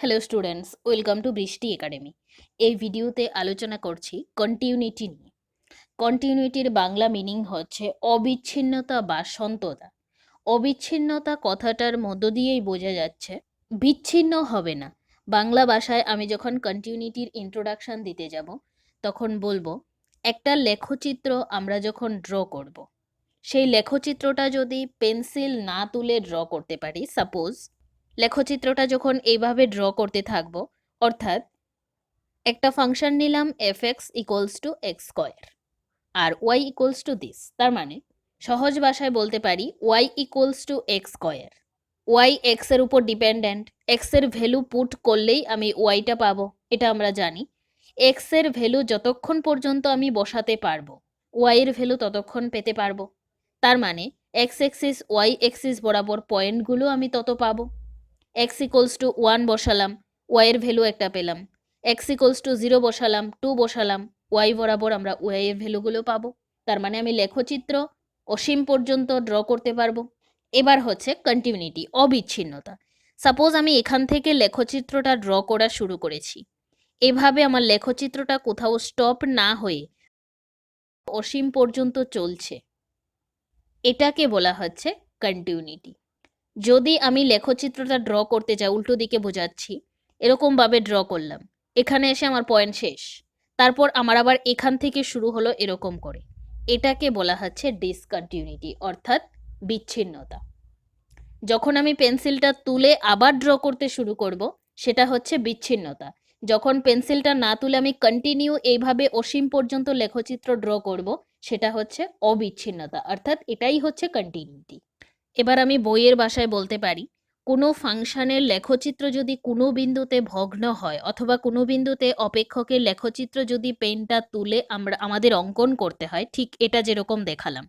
Hello students, welcome to বৃষ্টি academy. এই ভিডিওতে আলোচনা করছি কন্টিনিউটি নিয়ে। কন্টিনিউটির বাংলা মিনিং হচ্ছে অবিচ্ছিন্নতা বা সন্ততা। অবিচ্ছিন্নতা কথাটার মধ্য দিয়েই বোঝা যাচ্ছে বিচ্ছিন্ন হবে না। বাংলা ভাষায় আমি যখন কন্টিনিউটির ইন্ট্রোডাকশন দিতে যাব তখন বলবো একটা লেখচিত্র আমরা যখন ড্র করব, সেই লেখচিত্রটা যদি পেন্সিল না তুলে ড্র করতে পারি, সাপোজ লেখচিত্রটা যখন এইভাবে ড্র করতে থাকবো, অর্থাৎ একটা ফাংশন নিলাম X equals to X square আর ওয়াই ইকুয়ালস টু দিস, তার মানে সহজ ভাষায় বলতে পারি Y equals to X square. Y X এর উপর ডিপেন্ডেন্ট, এক্স এর ভ্যালু পুট করলেই আমি ওয়াইটা পাবো, এটা আমরা জানি। এক্স এর ভ্যালু যতক্ষণ পর্যন্ত আমি বসাতে পারবো ওয়াই এর ভ্যালু ততক্ষণ পেতে পারবো। তার মানে এক্স এক্সিস ওয়াই এক্সিস বরাবর পয়েন্টগুলো আমি তত পাবো। এক্স ইকুয়ালস টু 1 বসালাম, ওয়াইয়ের ভ্যালু একটা পেলাম। এক্স ইকুয়ালস টু 0 বসালাম, 2 বসালাম, ওয়াই বরাবর আমরা ওয়াইয়ের ভ্যালুগুলো পাবো। তার মানে আমি লেখচিত্র অসীম পর্যন্ত ড্র করতে পারবো। এবার হচ্ছে কন্টিনিউটি, অবিচ্ছিন্নতা। সাপোজ আমি এখান থেকে লেখচিত্রটা ড্র করা শুরু করেছি, এভাবে আমার লেখচিত্রটা কোথাও স্টপ না হয়ে অসীম পর্যন্ত চলছে, এটাকে বলা হচ্ছে কন্টিনিউটি। যদি আমি লেখচিত্রটা ড্র করতে চাই, উল্টো দিকে বোঝাচ্ছি, এরকমভাবে ড্র করলাম, এখানে এসে আমার পয়েন্ট শেষ, তারপর আমার আবার এখান থেকে শুরু হলো এরকম করে, এটাকে বলা হচ্ছে ডিসকন্টিনিউটি অর্থাৎ বিচ্ছিন্নতা। যখন আমি পেন্সিলটা তুলে আবার ড্র করতে শুরু করব, সেটা হচ্ছে বিচ্ছিন্নতা। যখন পেন্সিলটা না তুলে আমি কন্টিনিউ এইভাবে অসীম পর্যন্ত লেখচিত্র ড্র করব, সেটা হচ্ছে অবিচ্ছিন্নতা, অর্থাৎ এটাই হচ্ছে কন্টিনিউটি। এবার আমি বইয়ের ভাষায় বলতে পারি, কোনো ফাংশনের লেখচিত্র যদি কোনো বিন্দুতে ভগ্ন হয় অথবা কোনো বিন্দুতে অপেক্ষকের লেখচিত্র যদি পেনটা তুলে আমাদের অঙ্কন করতে হয়, ঠিক এটা যেরকম দেখালাম,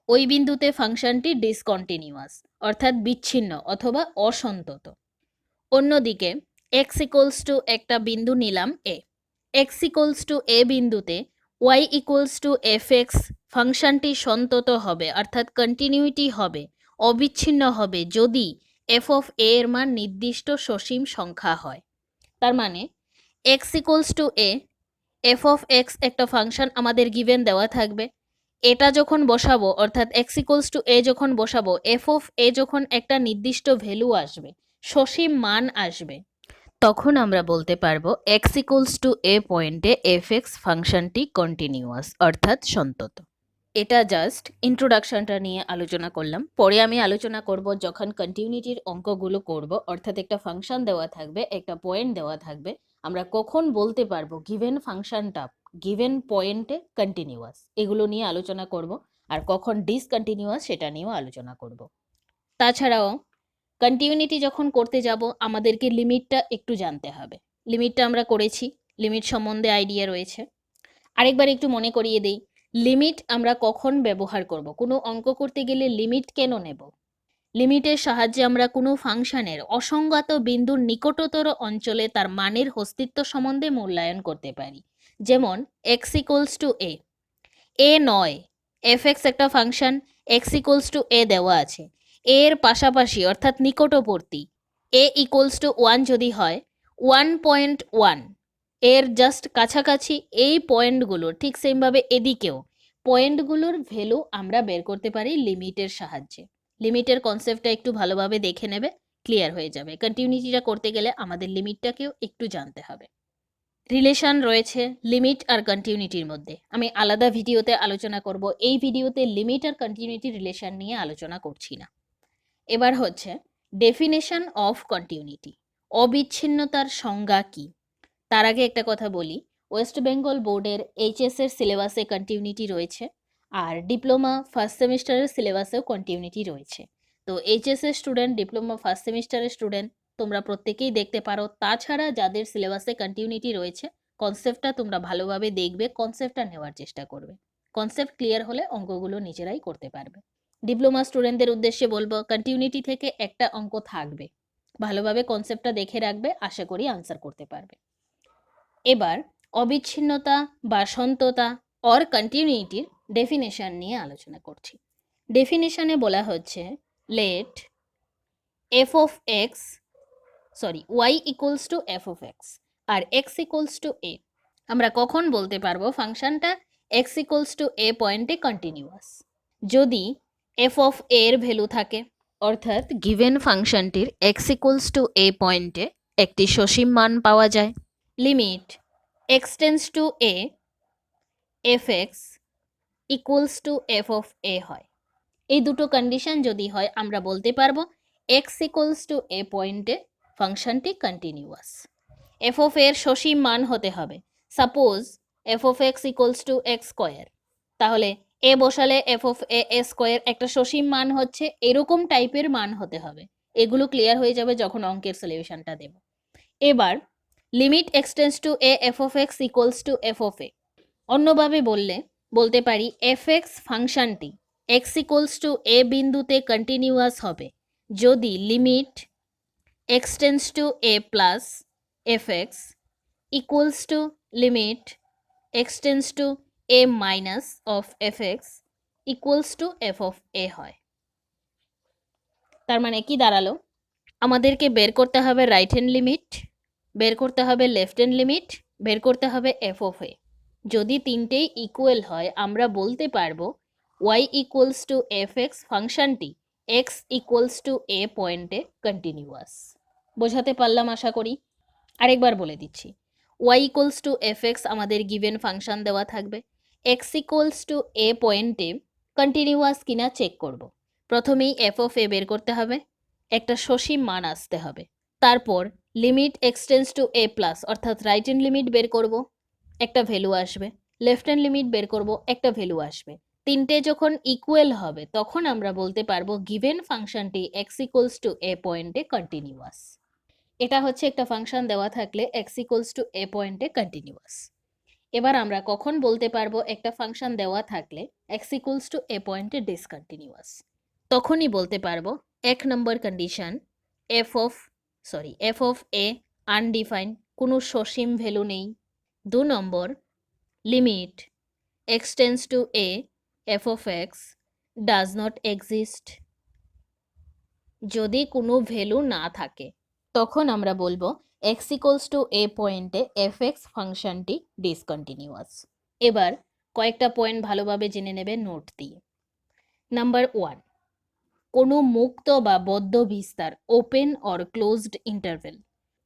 ওই বিন্দুতে ফাংশনটি ডিসকন্টিনিউয়াস অর্থাৎ বিচ্ছিন্ন অথবা অসন্তত। অন্যদিকে এক্স ইকুয়ালস টু একটা বিন্দু নিলাম এ, এক্স ইকুয়ালস টু এ বিন্দুতে Y equals to F x ফাংশনটি সন্তত হবে অর্থাৎ কন্টিনিউটি হবে, অবিচ্ছিন্ন হবে যদি এফ অফ এ এর মান নির্দিষ্ট সসীম সংখ্যা হয়। তার মানে x equals to a, f of x একটা ফাংশন আমাদের গিভেন দেওয়া থাকবে, এটা যখন বসাবো অর্থাৎ এক্স ইকুয়ালস টু এ যখন বসাবো, এফ অফ এ যখন একটা নির্দিষ্ট ভ্যালু আসবে, সসীম মান আসবে, তখন আমরা বলতে পারবো এক্স ইকুয়ালস টু এ পয়েন্টে এফ এক্স ফাংশনটি কন্টিনিউয়াস অর্থাৎ সন্তত। এটা জাস্ট ইন্ট্রোডাকশনটা নিয়ে আলোচনা করলাম, পরে আমি আলোচনা করব যখন কন্টিনিউটির অঙ্কগুলো করব, অর্থাৎ একটা ফাংশন দেওয়া থাকবে, একটা পয়েন্ট দেওয়া থাকবে, আমরা কখন বলতে পারবো গিভেন ফাংশনটা গিভেন পয়েন্টে কন্টিনিউয়াস, এগুলো নিয়ে আলোচনা করব। আর কখন ডিসকন্টিনিউয়াস সেটা নিয়েও আলোচনা করব। তাছাড়াও কন্টিনিউটি যখন করতে যাব আমাদেরকে লিমিটটা একটু জানতে হবে। লিমিটটা আমরা করেছি, লিমিট সম্বন্ধে আইডিয়া রয়েছে। আরেকবার একটু মনে করিয়ে দেই, লিমিট আমরা কখন ব্যবহার করব, কোনো অঙ্ক করতে গেলে লিমিট কেন নেব? লিমিটের সাহায্যে আমরা কোনো ফাংশনের অসংজ্ঞাত বিন্দুর নিকটতর অঞ্চলে তার মানের অস্তিত্ব সম্বন্ধে মূল্যায়ন করতে পারি। যেমন এক্স ইকুয়ালস টু এ, এ নয়, এফ এক্স একটা function, x equals to A দেওয়া আছে, এর পাশাপাশি অর্থাৎ নিকটবর্তী এ ইকুয়ালস টু 1 যদি হয়, 1.1 এর জাস্ট কাছাকাছি এই পয়েন্টগুলোর ঠিক সেমভাবে এদিকেও পয়েন্টগুলোর ভ্যালু আমরা বের করতে পারি লিমিটের সাহায্যে। লিমিটের কনসেপ্টটা একটু ভালোভাবে দেখে নেবে, ক্লিয়ার হয়ে যাবে। কন্টিনিউটিটা করতে গেলে আমাদের লিমিটটাকেও একটু জানতে হবে। রিলেশন রয়েছে লিমিট আর কন্টিনিউটির মধ্যে, আমি আলাদা ভিডিওতে আলোচনা করব, এই ভিডিওতে লিমিট আর কন্টিনিউটি রিলেশন নিয়ে আলোচনা করছি না। এবার হচ্ছে ডেফিনেশন অফ কন্টিনিউটি, অবিচ্ছিন্নতার সংজ্ঞা কি। তার আগে একটা কথা বলি, ওয়েস্ট বেঙ্গল বোর্ডের এইচএস এর সিলেবাসে কন্টিনিউটি রয়েছে, আর ডিপ্লোমা ফার্স্ট সেমিস্টারের সিলেবাসেও কন্টিনিউটি রয়েছে। তো এইচএস এর স্টুডেন্ট, ডিপ্লোমা ফার্স্ট সেমিস্টারের স্টুডেন্ট তোমরা প্রত্যেকেই দেখতে পারো। তাছাড়া যাদের সিলেবাসে কন্টিনিউটি রয়েছে, কনসেপ্টটা তোমরা ভালোভাবে দেখবে, কনসেপ্টটা নেওয়ার চেষ্টা করবে। কনসেপ্ট ক্লিয়ার হলে অঙ্কগুলো নিজেরাই করতে পারবে। ডিপ্লোমা স্টুডেন্টদের উদ্দেশ্যে বলবো, কন্টিনিউটি থেকে একটা অঙ্ক থাকবে, ভালোভাবে কনসেপ্টটা দেখে রাখবে, আশা করি আনসার করতে পারবে। এবার অবিচ্ছিন্নতা বা সন্ততা অর কন্টিনিউটির ডেফিনেশন নিয়ে আলোচনা করছি। ডেফিনেশনে বলা হচ্ছে, let f of x y equals to F of x আর এক্স ইকুয়ালস টু এ, আমরা কখন বলতে পারবো ফাংশনটা এক্স ইকুয়ালস টু এ পয়েন্টে কন্টিনিউয়াস? যদি এফ অফ এর ভ্যালু থাকে, অর্থাৎ গিভেন ফাংশনটির এক্স ইকুয়ালস টু এ পয়েন্টে একটি সসীম মান পাওয়া যায়, limit x tends to a f x equals to F of a হয়। এই দুটো কন্ডিশন যদি হয় আমরা বলতে পারবো এক্স ইকুয়ালস টু এ পয়েন্টে ফাংশনটি কন্টিনিউয়াস। এফ অফ এর সসীম মান হতে হবে, suppose F of x equals to X square, তাহলে এ বসালে এফ অফ এ স্কোয়ার একটা সসীম মান হচ্ছে এরকম টাইপের মান হতে হবে। এগুলো ক্লিয়ার হয়ে যাবে যখন অঙ্কের সলিউশনটা দেব। এবার limit এক্সটেন্স to a f of x equals to F of a, অন্যভাবে বলতে পারি এফ এক্স ফাংশনটি এক্স ইকুয়ালস টু এ বিন্দুতে কন্টিনিউয়াস হবে যদি limit এক্সটেন্স to A plus f x equals to limit এক্সটেন্স to A minus of F x equals to F of a হয়। তার মানে কি দাঁড়ালো, আমাদেরকে বের করতে হবে রাইট হ্যান্ড লিমিট, বের করতে হবে লেফট হ্যান্ড লিমিট, বের করতে হবে এফ অফ এ। যদি তিনটেই ইকুয়াল হয় আমরা বলতে পারবো Y equals to F x ফাংশনটি এক্স ইকুয়ালস টু এ পয়েন্টে কন্টিনিউয়াস। বোঝাতে পারলাম আশা করি। আরেকবার বলে দিচ্ছি, Y equals to F X আমাদের গিভেন ফাংশন দেওয়া থাকবে, এক্স ইকুয়ালস টু এ পয়েন্টে কন্টিনিউয়াস কিনা চেক করব। প্রথমেই এফ অফ এ বের করতে হবে, একটা সসীম মান আসতে হবে, তারপর লিমিট এক্সটেন্স টু এ প্লাস অর্থাৎ রাইট হ্যান্ড লিমিট বের করব, একটা ভ্যালু আসবে, লেফট হ্যান্ড লিমিট বের করব, একটা ভ্যালু আসবে। তিনটে যখন ইকুয়াল হবে তখন আমরা বলতে পারবো গিভেন ফাংশনটি এক্স ইকুয়ালস টু এ পয়েন্টে কন্টিনিউয়াস। এটা হচ্ছে একটা ফাংশন দেওয়া থাকলে এক্স ইকুয়ালস টু এ পয়েন্টে কন্টিনিউয়াস। এবার আমরা কখন বলতে পারবো একটা ফাংশন দেওয়া থাকলে এক্স ইকুয়ালস টু এ পয়েন্টে ডিসকন্টিনিউয়াস? তখনই বলতে পারবো এক নম্বর condition f of a undefined, কোনো সসীম ভ্যালু নেই। 2 নম্বর limit x tends to a f of x does not exist, যদি কোনো ভ্যালু না থাকে তখন আমরা বলবো এক্স ইকুয়ালস টু এ পয়েন্টে এফ এক্স ফাংশনটি ডিসকন্টিনিউয়াস। এবার কয়েকটা পয়েন্ট ভালোভাবে জেনে নেবে নোট দিয়ে। নাম্বার 1, কোনো মুক্ত বা বদ্ধ বিস্তার open or closed interval.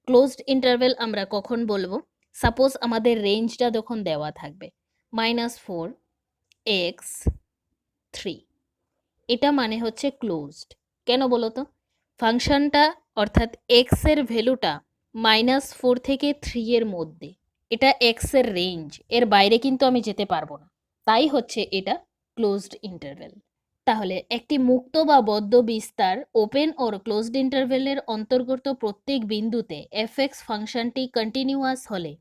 Closed interval আমরা কখন বলবো, সাপোজ আমাদের রেঞ্জটা যখন দেওয়া থাকবে -4 x 3, এটা মানে হচ্ছে ক্লোজড। কেন বলো তো, ফাংশনটা অর্থাৎ এক্স এর ভ্যালুটা -4 থেকে 3 এর মধ্যে, এটা এক্স এর রেঞ্জ, এর বাইরে কিন্তু আমি যেতে পারবো না, তাই হচ্ছে এটা ক্লোজড ইন্টারভেল। তাহলে একটি মুক্ত বা বদ্ধ বিস্তার ওপেন ওর ক্লোজড ইন্টারভেলের অন্তর্গত প্রত্যেক বিন্দুতে এফ এক্স ফাংশনটি কন্টিনিউয়াস হলে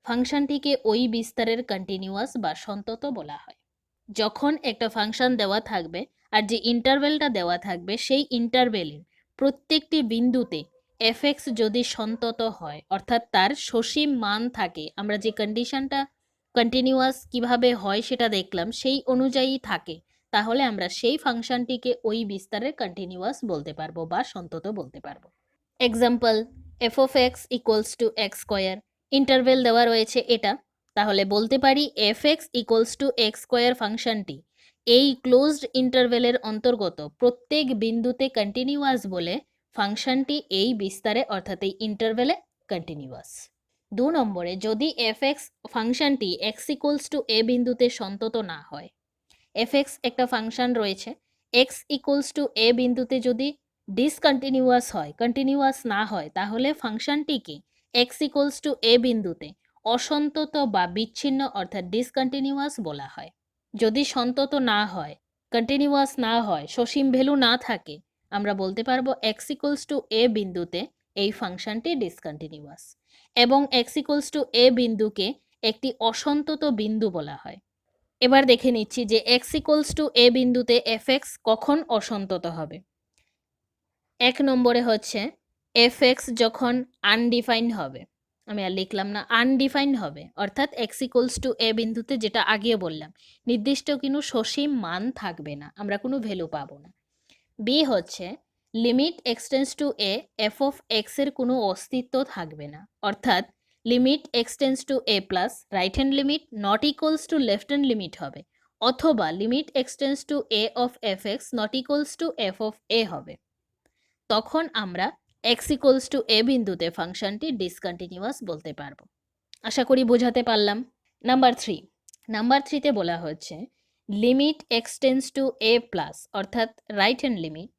ফাংশনটিকে ওই বিস্তারের কন্টিনিউয়াস বা সন্তত বলা হয়। যখন একটা ফাংশন দেওয়া থাকবে আর যে ইন্টারভেলটা দেওয়া থাকবে সেই ইন্টারভেলের প্রত্যেকটি বিন্দুতে এফ এক্স যদি সন্তত হয় অর্থাৎ তার সসীম মান থাকে, আমরা যে কন্ডিশনটা কন্টিনিউয়াস কিভাবে হয় সেটা দেখলাম সেই অনুযায়ী থাকে, তাহলে আমরা সেই ফাংশনটিকে ওই বিস্তারের কন্টিনিউয়াস বলতে পারবো বা সন্তত বলতে পারবো। Example, F of x equals to X square, interval দেওয়া রয়েছে এটা, তাহলে বলতে পারি f x equals to X square ফাংশনটি এই ক্লোজড ইন্টারভেলের অন্তর্গত প্রত্যেক বিন্দুতে কন্টিনিউয়াস বলে ফাংশনটি এই বিস্তারে অর্থাৎ এই ইন্টারভেলে কন্টিনিউয়াস। 2 নম্বরে, যদি এফ এক্স ফাংশনটি এক্স ইকুয়ালস টু এ বিন্দুতে সন্তত না হয়, এফ এক্স একটা ফাংশন রয়েছে, এক্স ইকুয়ালস টু এ বিন্দুতে যদি ডিসকন্টিনিউয়াস হয়, কন্টিনিউয়াস না হয়, তাহলে ফাংশনটিকে এক্স ইকুয়ালস টু এ বিন্দুতে অসন্তত বা বিচ্ছিন্ন অর্থাৎ ডিসকন্টিনিউয়াস বলা হয়। যদি সন্তত না হয়, কন্টিনিউয়াস না হয়, সসীম ভ্যালু না থাকে, আমরা বলতে পারবো এক্স ইকুয়ালস টু এ বিন্দুতে এই ফাংশনটি ডিসকন্টিনিউয়াস। এবং এক্স ইকুয়ালস টু এ বিন্দুকে একটি অসন্তত বিন্দু বলা হয়। এবার দেখে নিচ্ছি যে এক্স ইকুয়ালস টু এ বিন্দুতে এফ এক্স কখন অসন্তত হবে। 1 নম্বরে হচ্ছে এফ এক্স যখন আনডিফাইন্ড হবে, আমি আর লিখলাম না, আনডিফাইন্ড হবে, অর্থাৎ এক্স ইকুয়ালস টু এ বিন্দুতে যেটা আগে বললাম নির্দিষ্ট কোনো সসীম মান থাকবে না, আমরা কোনো ভ্যালু পাবো না। বি হচ্ছে limit এক্সটেন্স to a f of এক্সের কোনো অস্তিত্ব থাকবে না, অর্থাৎ limit এক্সটেন্স to A plus right hand limit not equals to left hand limit হবে, অথবা limit এক্সটেন্স to a of F x not equals to F of a হবে। তখন আমরা এক্স ইকুয়ালস টু এ বিন্দুতে ফাংশনটি ডিসকন্টিনিউয়াস বলতে পারবো। আশা করি বোঝাতে পারলাম। নাম্বার থ্রিতে বলা হচ্ছে লিমিট এক্সটেন্স টু এ প্লাস অর্থাৎ right hand limit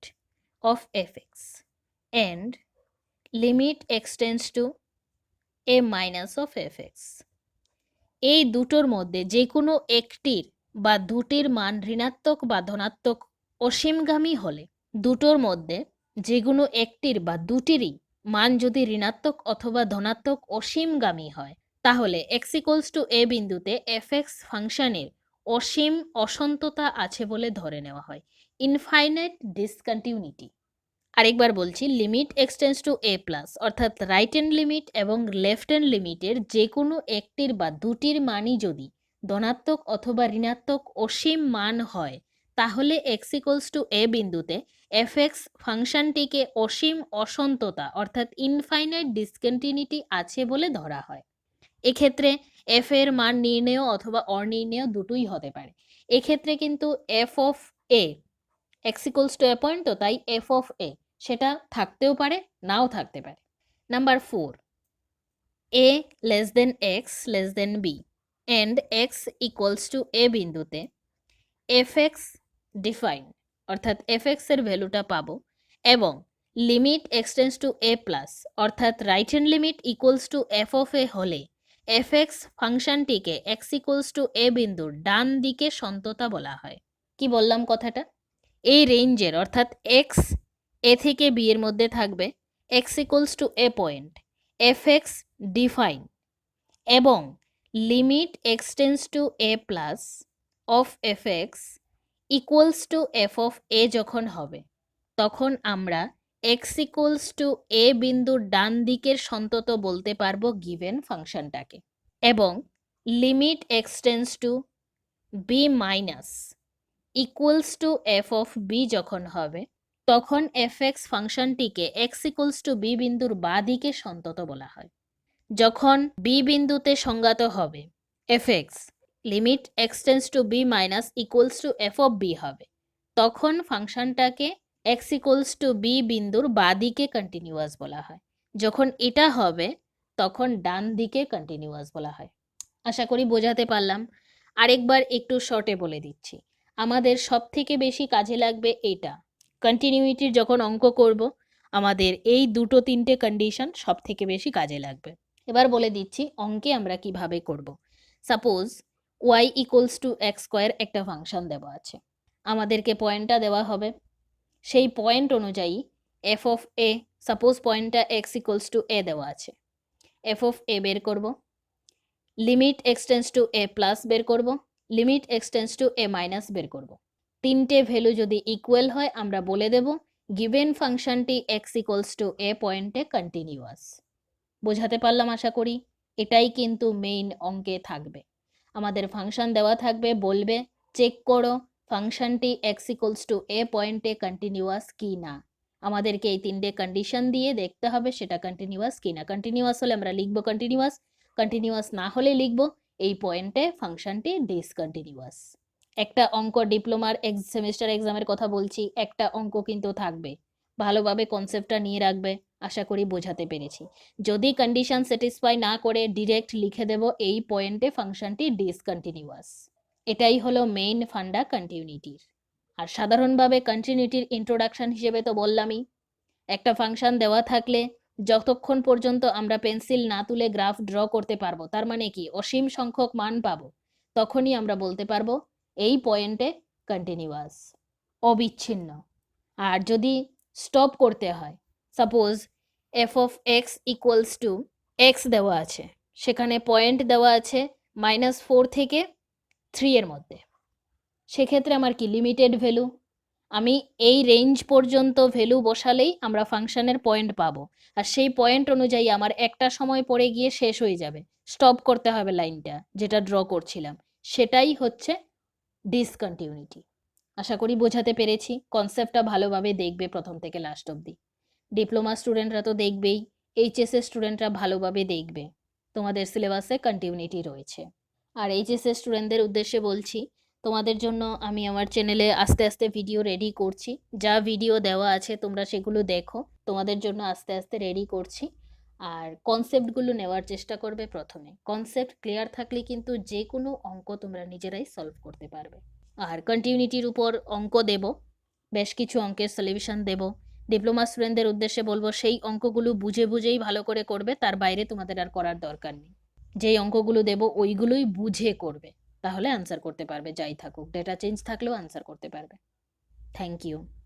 of F X and limit এক্সটেন্স to A minus of F X. এই দুটোর মধ্যে যে কোনো একটির বা দুটির মান ঋণাত্মক বা ধনাত্মক অসীমগামী হলে, দুটোর মধ্যে যে কোনো একটির বা দুটিরই মান যদি ঋণাত্মক অথবা ধনাত্মক অসীমগামী হয়, তাহলে এক্স ইকুয়ালস টু এ বিন্দুতে এফ এক্স ফাংশনের অসীম অসন্ততা আছে বলে ধরে নেওয়া হয়, ইনফাইনাইট ডিসকন্টিনিউটি। আরেকবার বলছি, লিমিট এক্সটেন্স টু এ প্লাস অর্থাৎ রাইট হ্যান্ড লিমিট এবং লেফট হ্যান্ড লিমিটের যে কোনো একটির বা দুটির মানই যদি ধনাত্মক অথবা ঋণাত্মক অসীম মান হয়, তাহলে এক্স ইকুয়ালস টু এ বিন্দুতে এফ এক্স ফাংশনটিকে অসীম অসন্ততা অর্থাৎ ইনফাইনাইট ডিসকন্টিনিউটি আছে বলে ধরা হয়। এক্ষেত্রে এফ এর মান নির্ণেয় অথবা অনির্ণেয় দুটোই হতে পারে। এক্ষেত্রে কিন্তু F of A X equals to a point, তো তাই এফ অফ এ সেটা থাকতেও পারে, নাও থাকতে পারে। Number 4, a less than x less than b and x equals to এ বিন্দুতে এফ এক্স ডিফাইন অর্থাৎ এফ এক্সের ভ্যালুটা পাবো, এবং লিমিট এক্সটেন্স টু এ প্লাস অর্থাৎ right hand limit equals to F of a হলে এফ এক্স ফাংশনটিকে এক্স ইকুয়ালস টু এ বিন্দুর ডান দিকে সন্ততা বলা হয়। কি বললাম কথাটা? এই রেঞ্জের অর্থাৎ এক্স এ থেকে বি এর মধ্যে থাকবে, x equals to a point f x define, এবং limit এক্সটেন্স to A plus of F x equals to F of a যখন হবে, তখন আমরা এক্স ইকুয়ালস টু এ বিন্দুর ডান দিকের সন্তত বলতে পারবো গিভেন ফাংশনটাকে, এবং limit এক্সটেন্স to B minus equals to F of B যখন হবে, তখন এফ এক্স ফাংশনটিকে এক্স ইকুয়ালস টু বি বিন্দুর বাঁ দিকে সন্তত বলা হয়। যখন বি বিন্দুতে সংজ্ঞাত হবে F X limit এক্সটেন্স to B minus equals to F of B হবে, তখন ফাংশনটাকে এক্স ইকুয়ালস টু বি বিন্দুর বাঁ দিকে কন্টিনিউয়াস বলা হয়। যখন এটা হবে তখন ডান দিকে কন্টিনিউয়াস বলা হয়। আশা করি বোঝাতে পারলাম। আরেকবার একটু শর্টে বলে দিচ্ছি, আমাদের সব থেকে বেশি কাজে লাগবে এইটা, কন্টিনিউইটির যখন অঙ্ক করব আমাদের এই দুটো তিনটে কন্ডিশন সব থেকে বেশি কাজে লাগবে। এবার বলে দিচ্ছি অঙ্কে আমরা কিভাবে করব। Suppose Y equals to X square একটা ফাংশন দেওয়া আছে, আমাদেরকে পয়েন্টটা দেওয়া হবে, সেই পয়েন্ট অনুযায়ী এফ অফ এ, সাপোজ পয়েন্টটা এক্স ইকুয়ালস টু এ দেওয়া আছে, এফ অফ এ বের করব, লিমিট এক্সটেন্স টু এ প্লাস বের করব, লিমিট এক্সটেন্স টু এ মাইনাস বের করব। তিনটে ভ্যালু যদি ইকুয়াল হয় আমরা বলে দেব গিভেন ফাংশনটি এক্স ইকুয়ালস টু এ পয়েন্টে কন্টিনিউয়াস। বোঝাতে পারলাম আশা করি। এটাই কিন্তু মেইন অঙ্কে থাকবে, আমাদের ফাংশন দেওয়া থাকবে, বলবে চেক করো ফাংশনটি এক্স ইকুয়ালস টু এ পয়েন্টে কন্টিনিউয়াস কি না। আমাদেরকে এই তিনটে কন্ডিশন দিয়ে দেখতে হবে সেটা কন্টিনিউয়াস কি না। কন্টিনিউয়াস হলে আমরা লিখবো কন্টিনিউয়াস, কন্টিনিউয়াস না হলে লিখবো এই পয়েন্টে ফাংশনটি ডিসকন্টিনিউয়াস। একটা অঙ্ক ডিপ্লোমার সেমিস্টার এক্সামের কথা বলছি, একটা অঙ্ক কিন্তু থাকবে, ভালোভাবে কনসেপ্টটা নিয়ে রাখবে। আশা করি বোঝাতে পেরেছি। যদি কন্ডিশন স্যাটিসফাই না করে ডিরেক্ট লিখে দেব এই পয়েন্টে ফাংশনটি ডিসকন্টিনিউয়াস। এটাই হলো মেইন ফান্ডা কন্টিনিউটির। আর সাধারণভাবে কন্টিনিউটির ইন্ট্রোডাকশন হিসেবে তো বললামই, একটা ফাংশন দেওয়া থাকলে যতক্ষণ পর্যন্ত আমরা পেন্সিল না তুলে গ্রাফ ড্র করতে পারবো, তার মানে কি অসীম সংখ্যক মান পাবো, তখনই আমরা বলতে পারবো এই পয়েন্টে কন্টিনিউয়াস, অবিচ্ছিন্ন। আর যদি স্টপ করতে হয়, suppose F of x equals to x দেওয়া আছে, সেখানে পয়েন্ট দেওয়া আছে -4 থেকে 3 এর মধ্যে, সেক্ষেত্রে আমার কি লিমিটেড ভ্যালু, আমি এই রেঞ্জ পর্যন্ত ভ্যালু বসালেই আমরা ফাংশনের পয়েন্ট পাবো, আর সেই পয়েন্ট অনুযায়ী আমার একটা সময় পরে গিয়ে শেষ হয়ে যাবে, স্টপ করতে হবে লাইনটা যেটা ড্র করছিলাম, সেটাই হচ্ছে ডিসকন্টিনিউটি। আশা করি বোঝাতে পেরেছি। কনসেপ্টটা ভালোভাবে দেখবে প্রথম থেকে লাস্ট অবধি। ডিপ্লোমা স্টুডেন্টরা তো দেখবেই, এইচএসের স্টুডেন্টরা ভালোভাবে দেখবে। তোমাদের সিলেবাসে কন্টিনিউটি রয়েছে। আর এইচএসের স্টুডেন্টদের উদ্দেশ্যে বলছি, তোমাদের জন্য আমি আমার চ্যানেলে আস্তে আস্তে ভিডিও রেডি করছি। যা ভিডিও দেওয়া আছে তোমরা সেগুলো দেখো, তোমাদের জন্য আস্তে আস্তে রেডি করছি। আর কনসেপ্টগুলো নেওয়ার চেষ্টা করবে প্রথমে। কনসেপ্ট ক্লিয়ার থাকলে কিন্তু যে কোনো অঙ্ক তোমরা নিজেরাই সলভ করতে পারবে। আর কন্টিনিউটির উপর অঙ্ক দেব, বেশ কিছু অঙ্কের সলিউশন দেব। ডিপ্লোমা স্টুডেন্টদের উদ্দেশ্যে বলবো সেই অঙ্কগুলো বুঝে বুঝেই ভালো করে করবে, তার বাইরে তোমাদের আর করার দরকার নেই। যেই অঙ্কগুলো দেব ওইগুলোই বুঝে করবে, তাহলে আনসার করতে পারবে, যাই থাকুক, ডেটা চেঞ্জ থাকলেও আনসার করতে পারবে। Thank you.